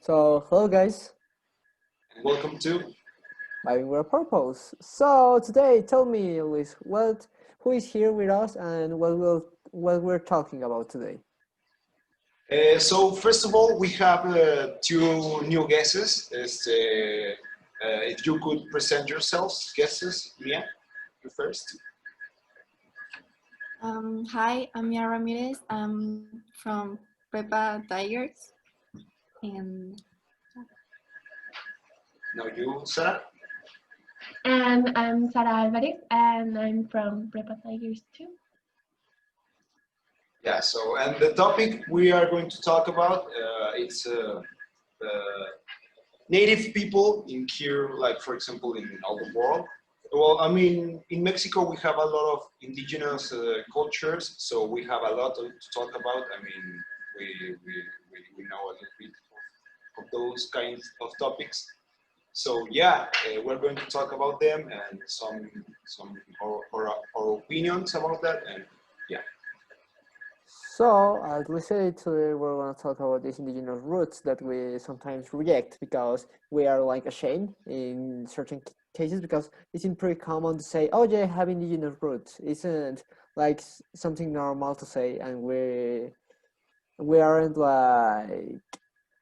So, hello guys, And welcome to. vibing with a purpose. So today, tell me, Luis, who is here with us, and what we're talking about today. So first of all, we have two new guesses. If you could present yourselves, guesses, Mia, you first. Hi, I'm Mia Ramirez. I'm from Prepa Tigers, and Now you, Sarah. And I'm Sara Alvarez, and I'm from Prepa Tigers too. Yeah. So and the topic we are going to talk about it's native people in here, like for example in all the world. Well, I mean, in Mexico we have a lot of indigenous cultures, so we have a lot to talk about. I mean, we know a little bit of those kinds of topics. So yeah, we're going to talk about them and some our opinions about that, and yeah. So, as we said today, we're going to talk about these indigenous roots that we sometimes reject because we are like ashamed in certain cases because it's pretty common to say, "Oh, yeah, I have indigenous roots." Isn't like something normal to say, and we aren't like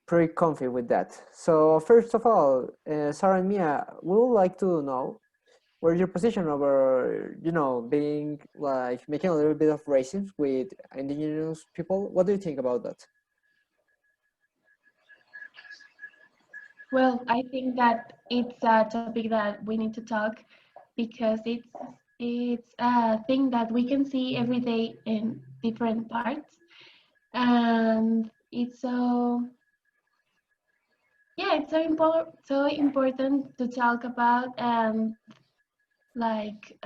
pretty comfy with that. So first of all, Sarah and Mia, we would like to know where's your position over, being like making a little bit of racism with indigenous people. What do you think about that? Well, I think that it's a topic that we need to talk because it's a thing that we can see every day in different parts, and it's so yeah, it's so important to talk about and like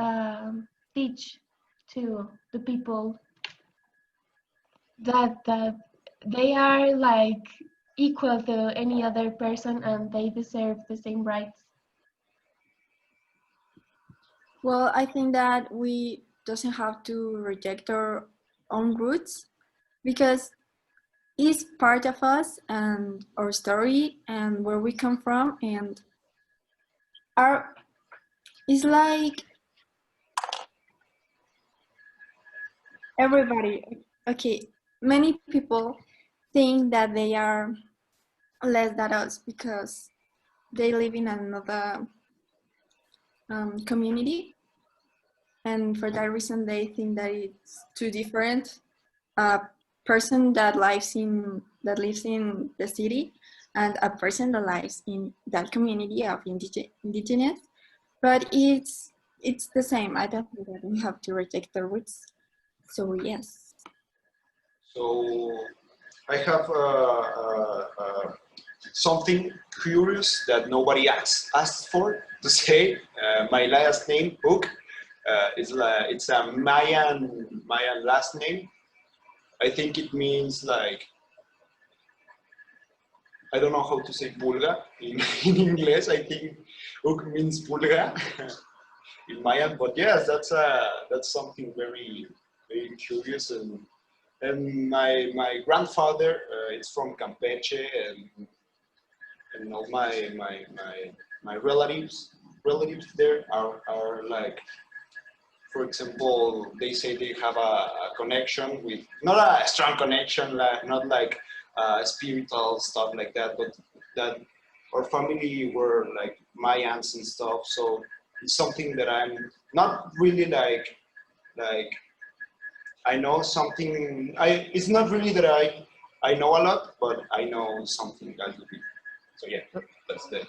teach to the people that they are like equal to any other person and they deserve the same rights. well, I think that we doesn't have to reject our own roots because it's part of us and our story and where we come from, and our it's like everybody. Okay, many people think that they are less than us because they live in another community, and for that reason they think that it's too different. A person that lives in the city and a person that lives in that community of indigenous, but it's the same. I don't think that we have to reject the roots. So yes. So I have something curious that nobody asked for to say. My last name, Hook, it's a Mayan last name. I think it means like, I don't know how to say pulga in English. I think Hook means pulga in Mayan, but yes, that's something very curious. And my grandfather is from Campeche, and all my relatives there are like, for example, they say they have a connection with, not a strong connection, like not like spiritual stuff like that, but that our family were like Mayans and stuff. So it's something that I'm not really like I know something. It's not really that I know a lot, but I know something a little bit. So yeah, that's the.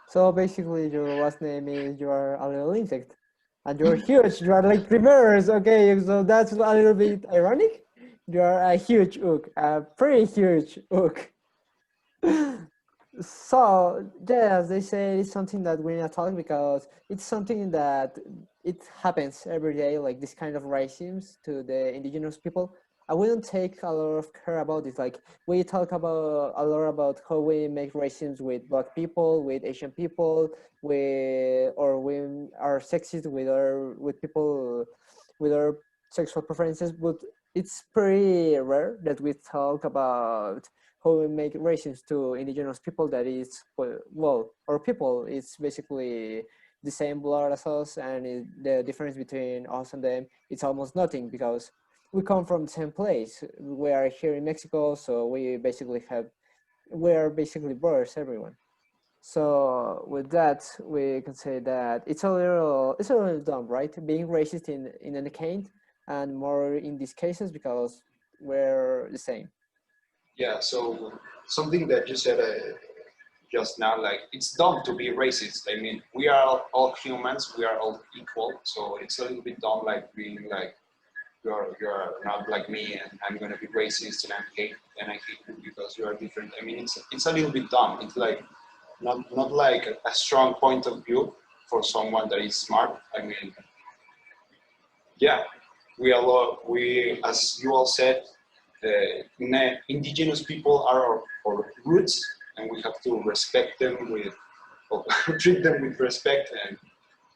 So basically, your last name is you are a little insect, and you're huge. You are like reverse. Okay, so that's a little bit ironic. You are a huge ook, a pretty huge ook. So yeah, as they say, it's something that we're not talking because it's something that it happens every day, like this kind of racism to the indigenous people. I wouldn't take a lot of care about it. Like we talk about a lot about how we make racism with Black people, with Asian people, or we are sexist with people with our sexual preferences, but it's pretty rare that we talk about how we make racism to indigenous people that is, well, our people, it's basically the same blood as us, and the difference between us and them, it's almost nothing because we come from the same place. We are here in Mexico, so we're basically brothers, everyone. So with that, we can say that it's a little dumb, right? Being racist in any kind, and more in these cases because we're the same. Yeah, so something that you said just now, like it's dumb to be racist. I mean, we are all humans, we are all equal, so it's a little bit dumb, like being like you're not like me, and I'm gonna be racist, and I hate you because you are different. I mean, it's a little bit dumb. It's like not like a strong point of view for someone that is smart. I mean, yeah, we as you all said, indigenous people are our roots, and we have to respect them with, or treat them with respect.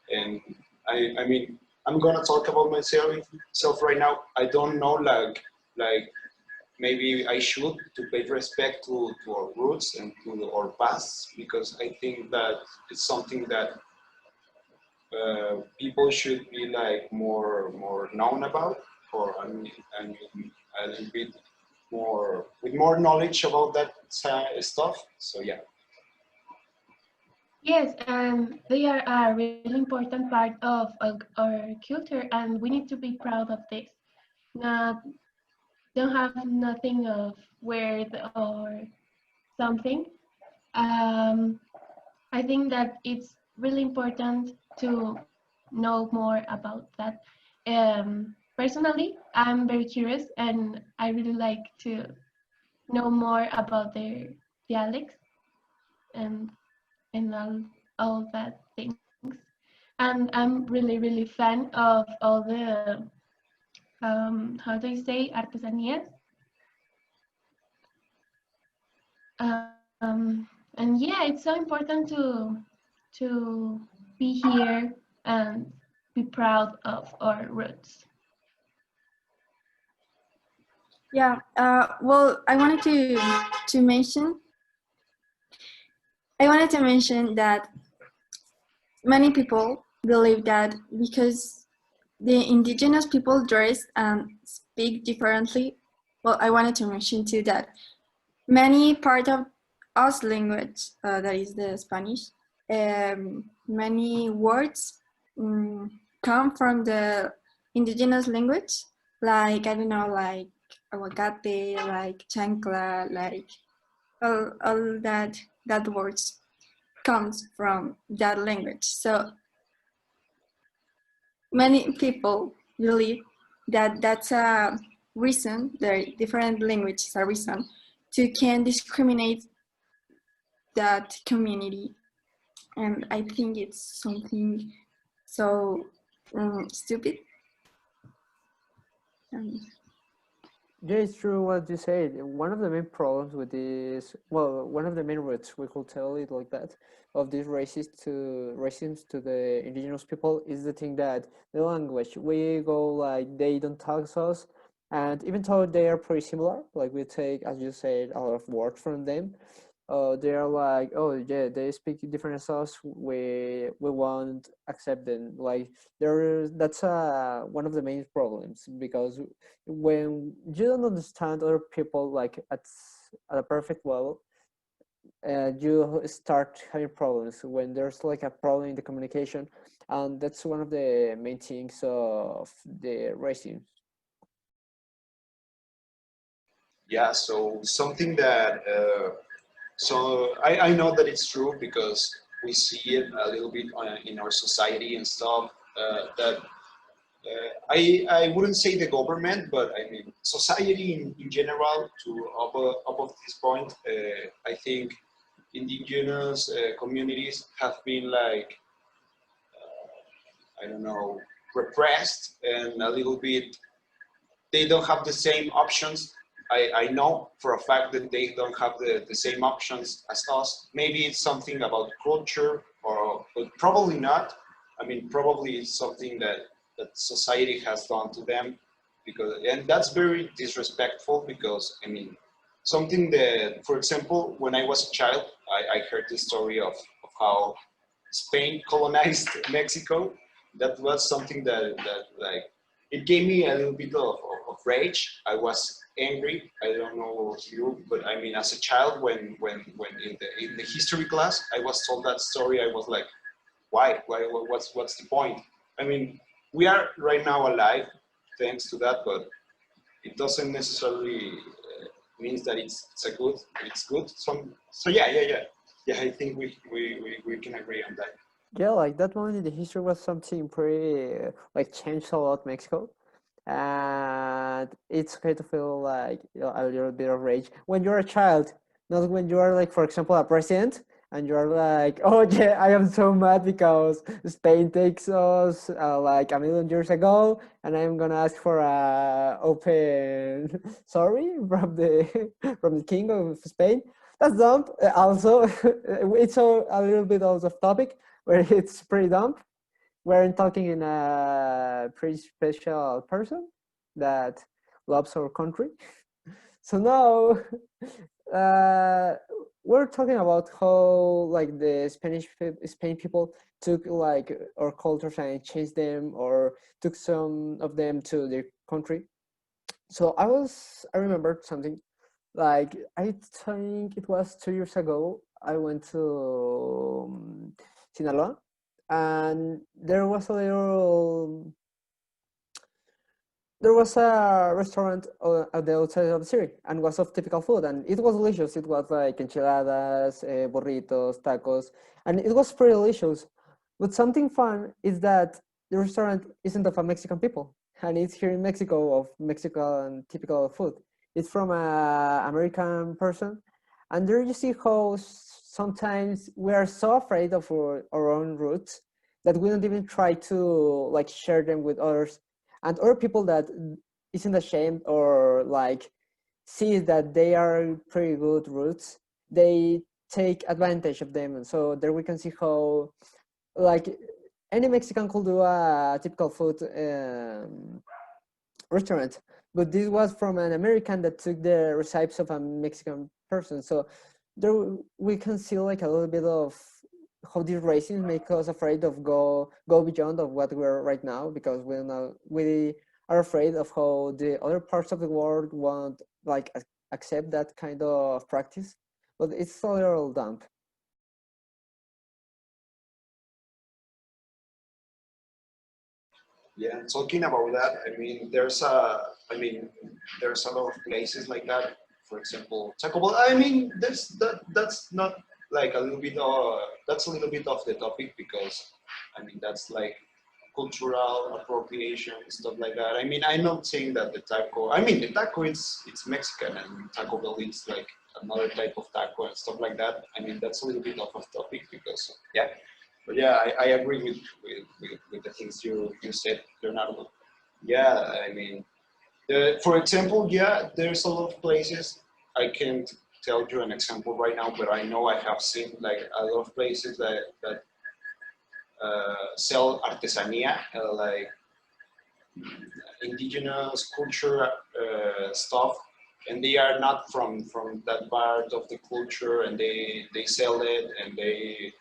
And I mean, I'm gonna talk about myself right now. I don't know, like maybe I should to pay respect to our roots and to our past, because I think that it's something that people should be like more known about, or I mean a little bit more with more knowledge about that stuff. So yeah. Yes, and they are a really important part of our culture, and we need to be proud of this. Not don't have nothing of weird or something. Um, I think that it's really important to know more about that. Personally, I'm very curious, and I really like to know more about their dialects and and all that things. And I'm really fan of all the how do you say artesanías. And yeah, it's so important to be here and be proud of our roots. Yeah. Well, to mention. I wanted to mention that many people believe that because the indigenous people dress and speak differently. Well, I wanted to mention too that many part of us language, that is the Spanish, many words come from the indigenous language, like, I don't know, like aguacate, like chancla, like all that words comes from that language. So many people believe that that's a reason, the different languages are a reason to can discriminate that community. And I think it's something so stupid. Um, Yeah, it's true what you said. One of the main problems with this, well, one of the main roots, we could tell it like that, of this racism to the indigenous people is the thing that the language, we go like they don't talk to us, and even though they are pretty similar, like we take, as you said, a lot of words from them, they are like, oh yeah, they speak different as us, we won't accept them. Like that's one of the main problems, because when you don't understand other people like at a perfect level, you start having problems when there's like a problem in the communication, and that's one of the main things of the racism. Yeah, so something that so I know that it's true because we see it a little bit in our society and stuff, that I wouldn't say the government, but I mean society in general. To up of this point, I think indigenous communities have been like, I don't know, repressed and a little bit. They don't have the same options. I know for a fact that they don't have the same options as us. Maybe it's something about culture, but probably not. I mean, probably it's something that society has done to them, because, and that's very disrespectful, because I mean, something that, for example, when I was a child, I heard the story of how Spain colonized Mexico. That was something that like it gave me a little bit of rage. I was angry. I don't know you, but I mean, as a child, when in the history class, I was told that story. I was like, why? What's the point? I mean, we are right now alive thanks to that, but it doesn't necessarily means that it's good. So yeah. I think we can agree on that. Yeah, like that moment in the history was something pretty like changed a lot Mexico, and it's okay to feel like a little bit of rage when you're a child, not when you are like, for example, a president, and you're like, oh yeah, I am so mad because Spain takes us like a million years ago, and I'm gonna ask for a open sorry from the from the king of Spain. That's dumb. Also, it's a little bit out of topic where it's pretty dumb. We're talking in a pretty special person that loves our country. So now we're talking about how like the Spain people took like our cultures and changed them or took some of them to their country. So I remembered something like I think it was 2 years ago. I went to Sinaloa, and there was a restaurant at the outside of the city and was of typical food, and it was delicious. It was like enchiladas, burritos, tacos, and it was pretty delicious. But something fun is that the restaurant isn't of a Mexican people, and it's here in Mexico of Mexican typical food. It's from a American person, and there you see how sometimes we are so afraid of our own roots that we don't even try to like share them with others, and other people that isn't ashamed or like see that they are pretty good roots, they take advantage of them. And so there we can see how like any Mexican could do a typical food restaurant, but this was from an American that took the recipes of a Mexican person. So there we can see like a little bit of how this racism makes us afraid of go beyond of what we're right now, because we are afraid of how the other parts of the world won't like accept that kind of practice. But it's a little dumb. Yeah, talking about that, I mean, there's a lot of places like that. For example, Taco Bell. I mean, that's not like a little bit. That's a little bit off the topic because, I mean, that's like cultural appropriation stuff like that. I mean, I'm not saying that the taco. I mean, the taco it's Mexican and Taco Bell is like another type of taco and stuff like that. I mean, that's a little bit off of topic because yeah, but yeah, I agree with the things you said, Leonardo. Yeah, I mean, for example, yeah, there's a lot of places. I can't tell you an example right now, but I know I have seen like a lot of places that sell artesania, like indigenous culture stuff, and they are not from that part of the culture, and they sell it, and they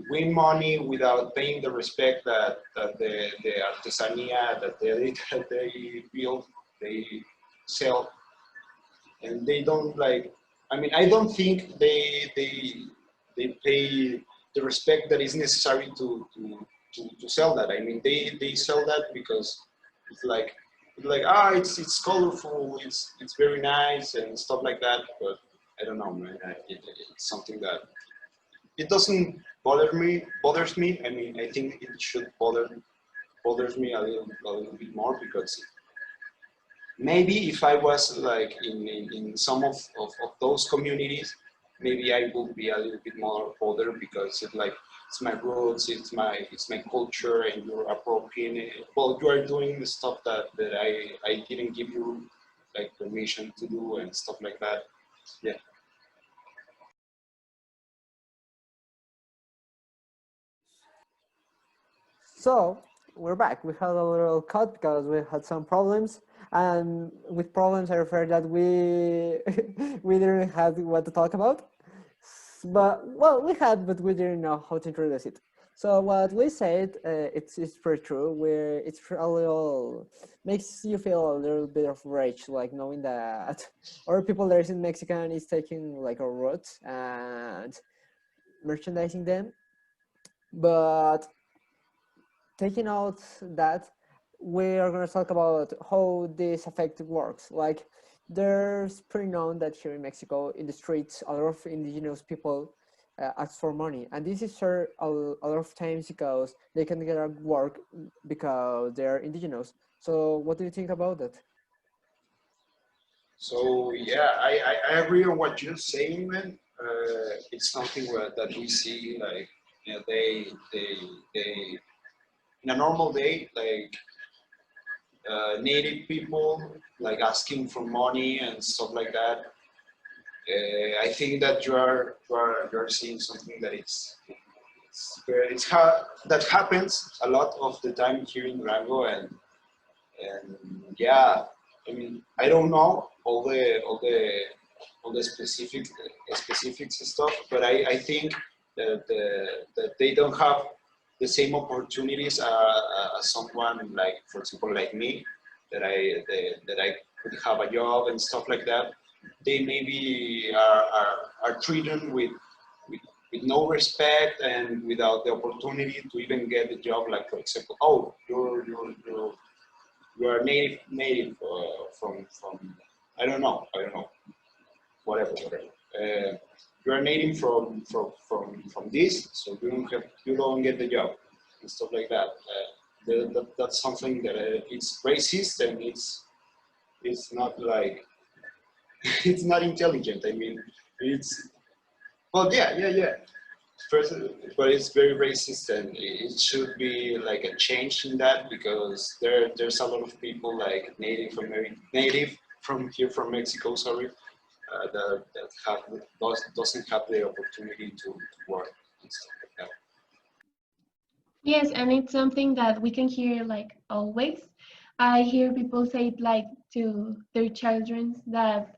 win money without paying the respect that the artesania that they build, they sell, and they don't like. I mean, I don't think they pay the respect that is necessary to sell that. I mean, they sell that because it's like it's colorful, it's very nice and stuff like that. But I don't know, man. It's something that it doesn't bothers me. I mean, I think it should bothers me a little bit more because maybe if I was like in some of those communities, maybe I would be a little bit more bothered because it's like it's my roots, it's my culture, and you're appropriating it. Well, you are doing the stuff that I didn't give you like permission to do and stuff like that. Yeah. So we're back. We had a little cut because we had some problems. And with problems, I refer that we we didn't have what to talk about. But well, we had, but we didn't know how to introduce it. So what we said, it's pretty true. Where it's a little makes you feel a little bit of rage, like knowing that other people that isn't Mexican is taking like our roots and merchandising them. But taking out that, we are going to talk about how this effect works. Like, there's pretty known that here in Mexico, in the streets, a lot of indigenous people ask for money, and this is sure a lot of times because they can get a work because they're indigenous. So, what do you think about that? So yeah, I agree on what you're saying, man. It's something that we see like, you know, they in a normal day, like native people like asking for money and stuff like that. I think that you are seeing something that that happens a lot of the time here in Durango, and yeah, I mean, I don't know all the specifics and stuff, but I think that they don't have the same opportunities as someone like, for example, like me, that I could have a job and stuff like that. They maybe are treated with with no respect and without the opportunity to even get the job. Like, for example, oh, you are native from I don't know, whatever. You are native from this, so you don't get the job and stuff like that. That's something that it's racist, and it's not like it's not intelligent. I mean, it's well, yeah. First, but it's very racist, and it should be like a change in that, because there's a lot of people like native from here from Mexico, sorry, that doesn't have the opportunity to work and stuff like that. Yes, and it's something that we can hear like always. I hear people say it like to their children that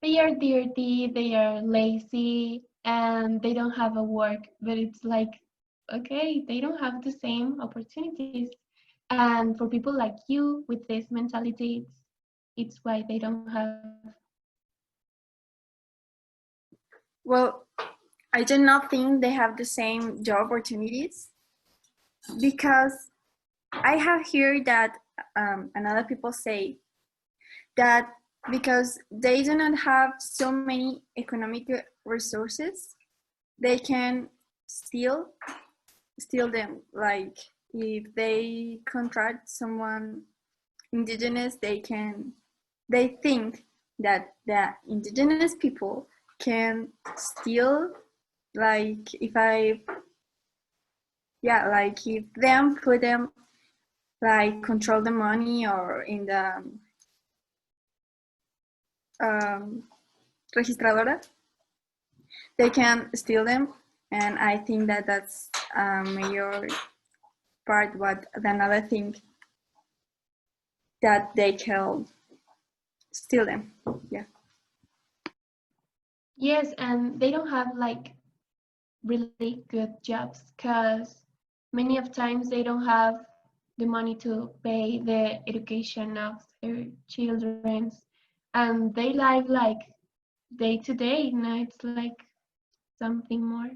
they are dirty, they are lazy, and they don't have a work. But it's like, okay, they don't have the same opportunities. And for people like you with this mentality, it's why they don't have. Well, I do not think they have the same job opportunities because I have heard that and other people say that because they do not have so many economic resources, they can steal them. Like if they contract someone indigenous, they think that the indigenous people can steal, like if I yeah, like if them put them like control the money or in the um, registradora, they can steal them, and I think that that's a major part. What another thing that they can steal them. Yeah. Yes, and they don't have like really good jobs because many of times they don't have the money to pay the education of their children, and they live like day to day. It's like something more.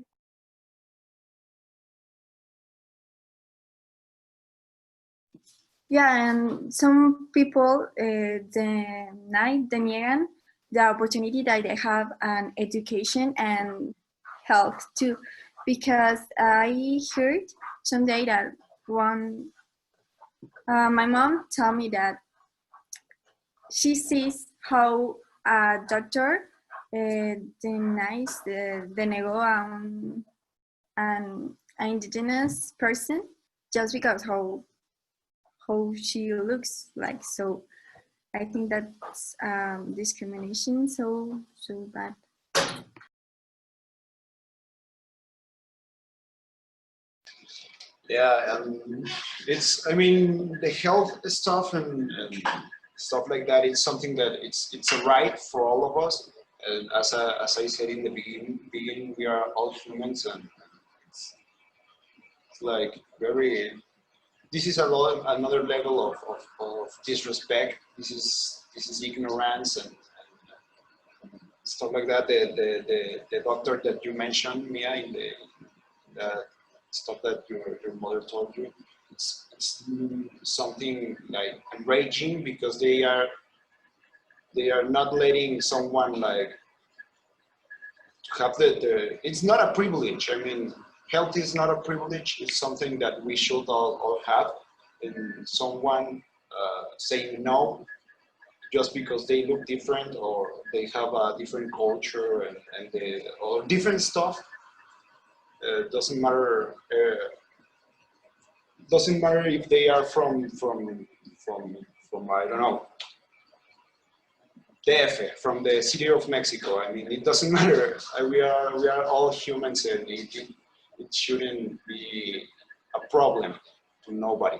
Yeah, and some people deniegan the opportunity that they have an education and health too, because I heard someday that my mom told me that she sees how a doctor denegó an indigenous person just because how she looks like. So I think that's discrimination so bad. Yeah, it's, I mean, the health stuff and stuff like that. It's something that it's a right for all of us. And as I said in the beginning, we are all humans, and it's like very. This is another level of disrespect. This is ignorance and stuff like that. The doctor that you mentioned, Mia, in the stuff that your mother told you, it's something like enraging because they are not letting someone like have the it's not a privilege. I mean, health is not a privilege. It's something that we should all have. And someone saying no just because they look different or they have a different culture or different stuff doesn't matter. Doesn't matter if they are from I don't know DF, from the city of Mexico. I mean, it doesn't matter. We are all humans, and it shouldn't be a problem to nobody.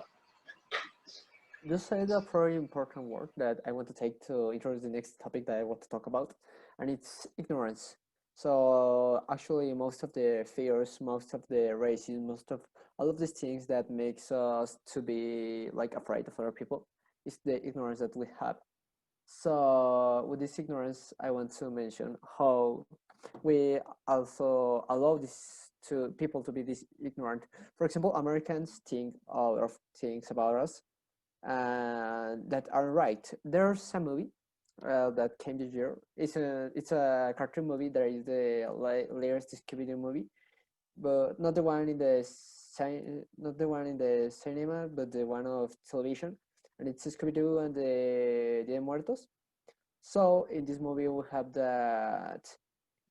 You said a very important word that I want to take to introduce the next topic that I want to talk about, and it's ignorance. So actually, most of the fears, most of the racism, most of all of these things that makes us to be like afraid of other people is the ignorance that we have. So with this ignorance, I want to mention how we also allow this to people to be this ignorant. For example, Americans think a lot of things about us that are right. There's a movie that came this year. It's a cartoon movie. There is the latest Scooby-Doo movie, but not the one in the not the one in the cinema, but the one of television. And it's Scooby-Doo and the Dia de Muertos. So in this movie, we have that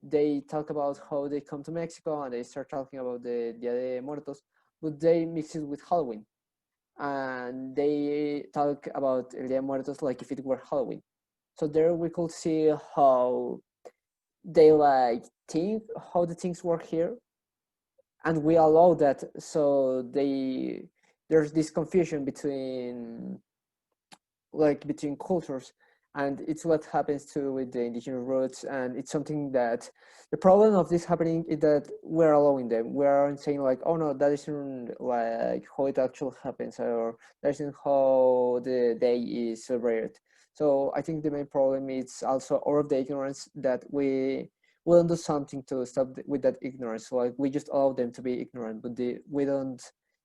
they talk about how they come to Mexico and they start talking about the Dia de Muertos, but they mix it with Halloween. And they talk about El Dia de Muertos like if it were Halloween. So there we could see how they like think how the things work here, and we allow that. So there's this confusion between between cultures, and it's what happens too with the indigenous roots. And it's something that the problem of this happening is that we're allowing them. We aren't saying like, oh no, that isn't like how it actually happens, or that isn't how the day is celebrated. So I think the main problem is also all of the ignorance that we don't do something to stop with that ignorance. Like we just allow them to be ignorant, but we don't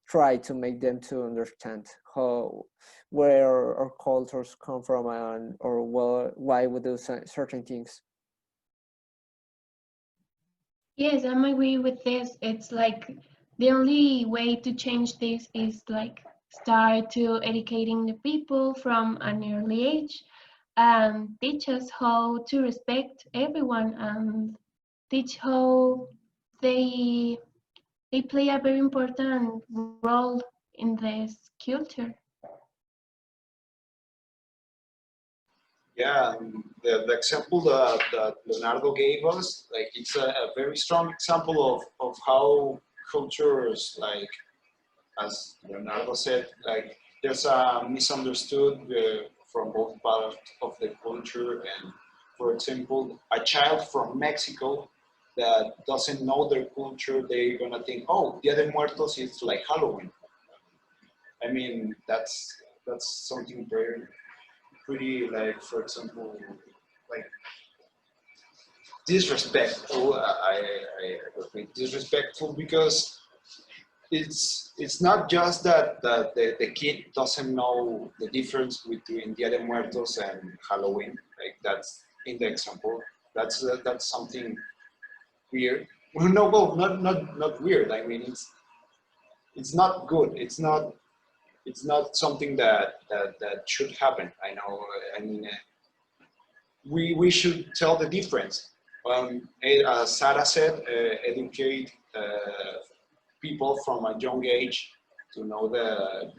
try to make them to understand where our cultures come from or why we do certain things. Yes, I'm agree with this. It's like the only way to change this is like start to educating the people from an early age and teach us how to respect everyone and teach how they they play a very important role in this culture. Yeah, the example that Leonardo gave us, like it's a very strong example of how cultures, like as Leonardo said, like there's a misunderstood from both parts of the culture. And for example, a child from Mexico that doesn't know their culture, they're gonna think, oh, Dia de Muertos is like Halloween. I mean, that's something very pretty, like, for example, like disrespectful. I agree, disrespectful because it's not just that the kid doesn't know the difference between Dia de Muertos and Halloween. Like that's in the example. That's something weird. Well, no, well, not weird. I mean, it's not good. It's not something that should happen. I know. I mean, we should tell the difference. As Sarah said, educate people from a young age to know the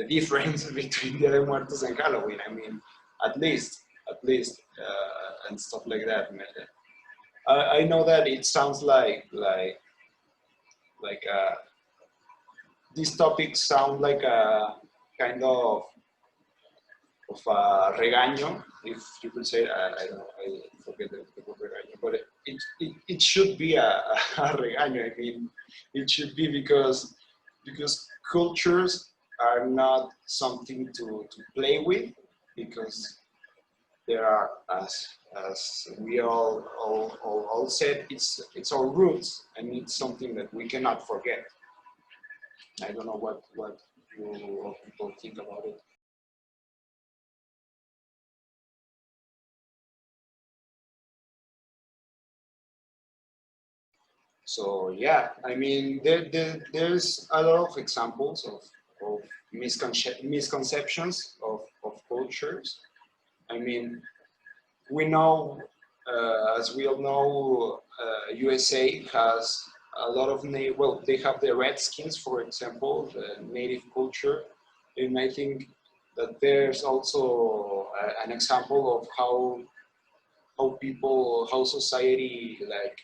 difference between Dia de Muertos and Halloween. I mean, at least, and stuff like that. I know that it sounds like these topics sound like a kind of regaño, if you could say. I don't know. I forget the word regaño, but it should be a regaño. I mean, it should be because cultures are not something to play with, because there are, as we all said, it's our roots, and it's something that we cannot forget. I don't know what you people think about it. So yeah, I mean, there's a lot of examples of misconceptions of cultures. I mean, we know, as we all know, USA has a lot of well, they have the Redskins, for example, the native culture, and I think that there's also an example of how society like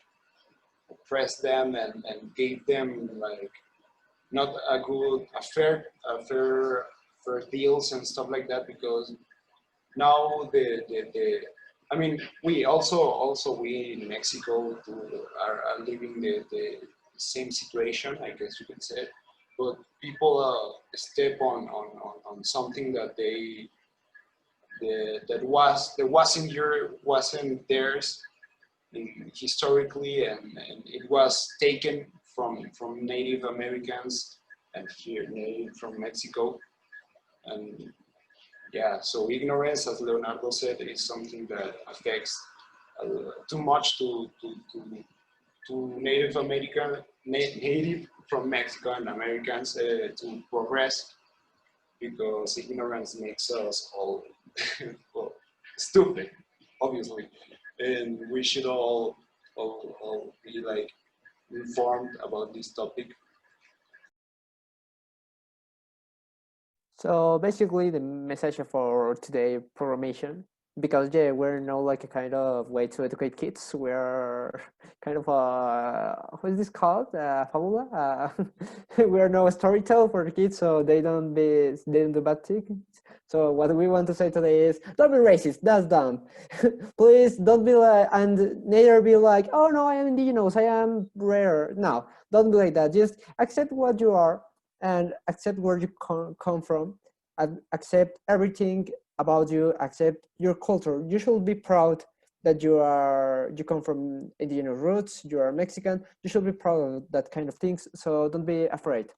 oppressed them and gave them like not fair deals and stuff like that, because now the I mean, we also we in Mexico are living the same situation, I guess you could say, but people step on something that that wasn't theirs historically, and it was taken from Native Americans, and here native from Mexico. And yeah, so ignorance, as Leonardo said, is something that affects too much to Native American, native from Mexico and Americans to progress, because ignorance makes us all well, stupid, obviously, and we should all be like informed about this topic. So basically, the message for today programmation, because yeah, we're not like a kind of way to educate kids. We're kind of what is this called? Fabula. We're no storytell for the kids, so they don't do bad things. So what we want to say today is, don't be racist. That's dumb. Please don't be like, and neither be like, oh no, I am indigenous. I am rare. No, don't be like that. Just accept what you are and accept where you come from, and accept everything about you, accept your culture. You should be proud that you come from indigenous roots, you are Mexican. You should be proud of that kind of things, so don't be afraid.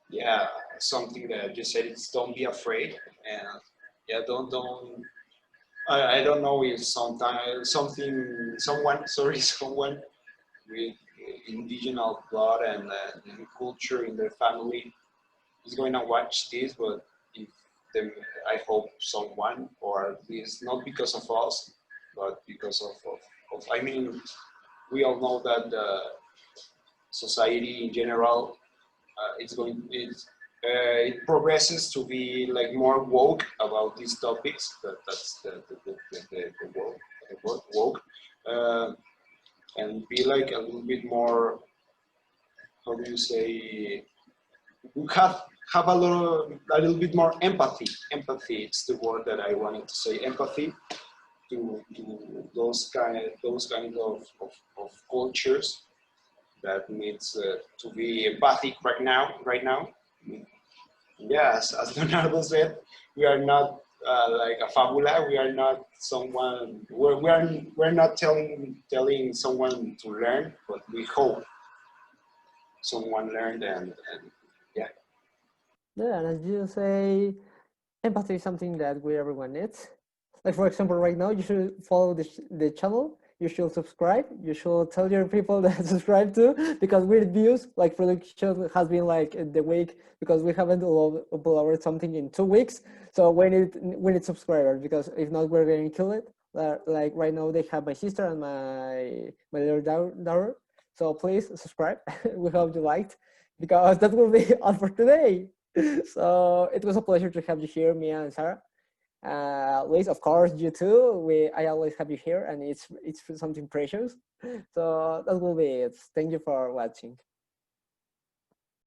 Yeah, something that I just said is don't be afraid, and yeah, don't I don't know if sometimes someone sorry someone with indigenous blood and culture in their family is going to watch this, but if them, I hope someone, or at least not because of us, but because of I mean, we all know that the society in general, it progresses to be like more woke about these topics. That's the word woke, uh, and be like a little bit more, how do you say, have a little bit more empathy. Empathy, it's the word that I wanted to say. Empathy to those kind of cultures that needs to be empathic right now. Yes, as Leonardo said, we are not like a fabula. We are not someone. We're not telling someone to learn, but we hope someone learned, and yeah. Yeah, and as you say, empathy is something that we everyone needs. Like for example, right now you should follow the channel. You should subscribe. You should tell your people that subscribe to, because weird views. Like production has been like the week, because we haven't uploaded something in 2 weeks. So we need subscribers, because if not, we're going to kill it. Like right now, they have my sister and my little daughter. So please subscribe. We hope you liked, because that will be all for today. So it was a pleasure to have you here, Mia and Sarah. Liz, of course, you too. I always have you here, and it's something precious. So that will be it. Thank you for watching.